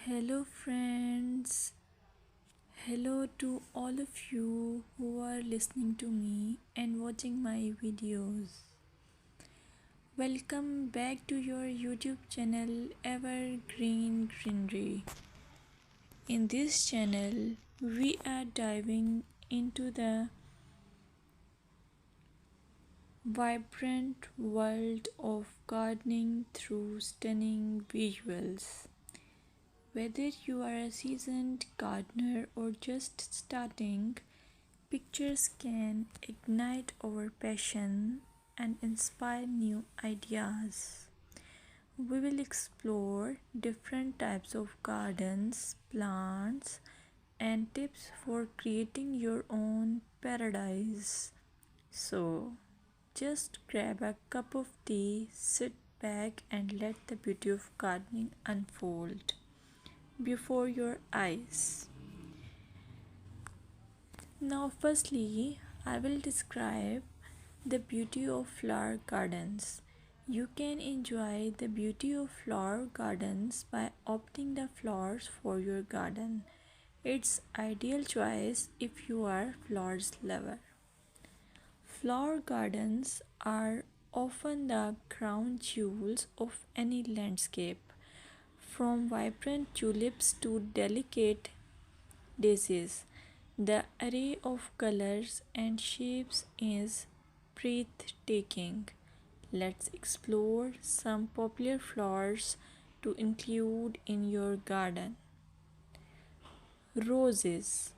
Hello, friends. Hello to all of you who are listening to me and watching my videos. Welcome back to your YouTube channel Evergreen Greenery. In this channel, we are diving into the vibrant world of gardening through stunning visuals. Whether you are a seasoned gardener or just starting, pictures can ignite our passion and inspire new ideas. We will explore different types of gardens, plants, and tips for creating your own paradise. So, just grab a cup of tea, sit back, and let the beauty of gardening unfold before your eyes. Now, firstly, I will describe the beauty of flower gardens. You can enjoy the beauty of flower gardens by opting the flowers for your garden. It's ideal choice if you are flowers lover. Flower gardens are often the crown jewels of any landscape, from vibrant tulips to delicate daisies. The array of colors and shapes is breathtaking. Let's explore some popular flowers to include in your garden. Roses,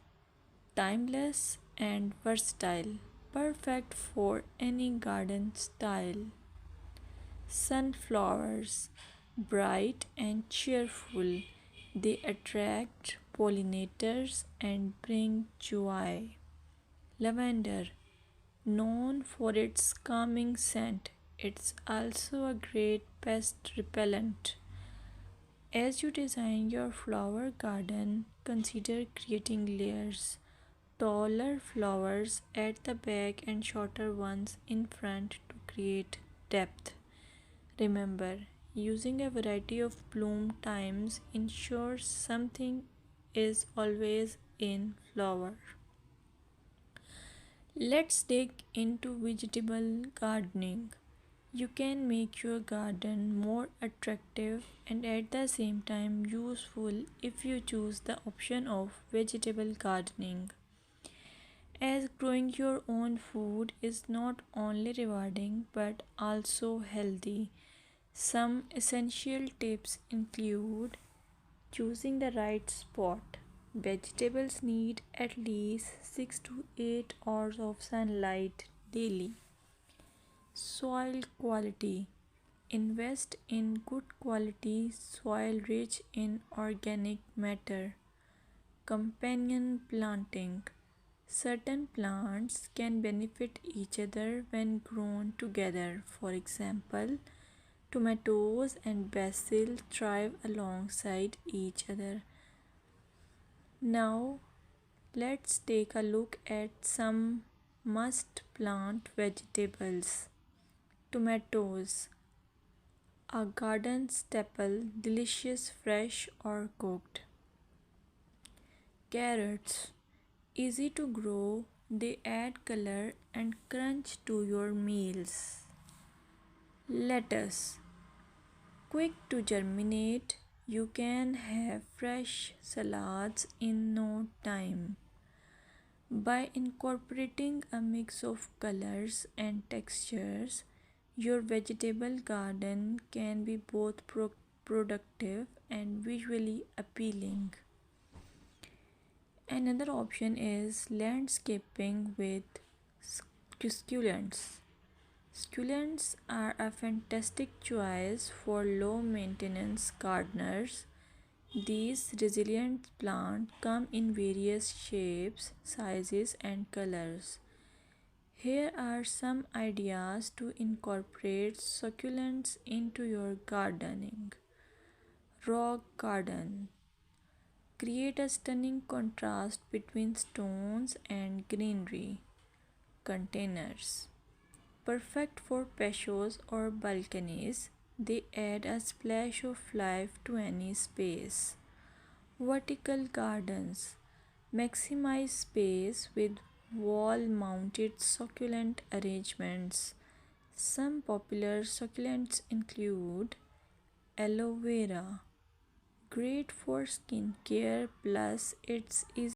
timeless and versatile, perfect for any garden style. Sunflowers, bright and cheerful, they attract pollinators and bring joy. Lavender, known for its calming scent, it's also a great pest repellent. As you design your flower garden, consider creating layers. Taller flowers at the back and shorter ones in front to create depth. Remember, using a variety of bloom times ensures something is always in flower. Let's dig into vegetable gardening. You can make your garden more attractive and at the same time useful if you choose the option of vegetable gardening. As growing your own food is not only rewarding but also healthy. Some essential tips include choosing the right spot. Vegetables need at least 6 to 8 hours of sunlight daily. Soil quality. Invest in good quality soil rich in organic matter. Companion planting. Certain plants can benefit each other when grown together. For example, tomatoes and basil thrive alongside each other. Now, let's take a look at some must plant vegetables. Tomatoes, a garden staple, delicious fresh or cooked. Carrots, easy to grow, they add color and crunch to your meals. Lettuce, quick to germinate, you can have fresh salads in no time. By incorporating a mix of colors and textures, your vegetable garden can be both productive and visually appealing. Another option is landscaping with succulents. Succulents are a fantastic choice for low maintenance gardeners. These resilient plants come in various shapes, sizes, and colors. Here are some ideas to incorporate succulents into your gardening. Rock garden. Create a stunning contrast between stones and greenery. Containers. Perfect for patios or balconies, they add a splash of life to any space. Vertical gardens maximize space with wall mounted succulent arrangements. Some popular succulents include aloe vera, great for skin care plus it's easy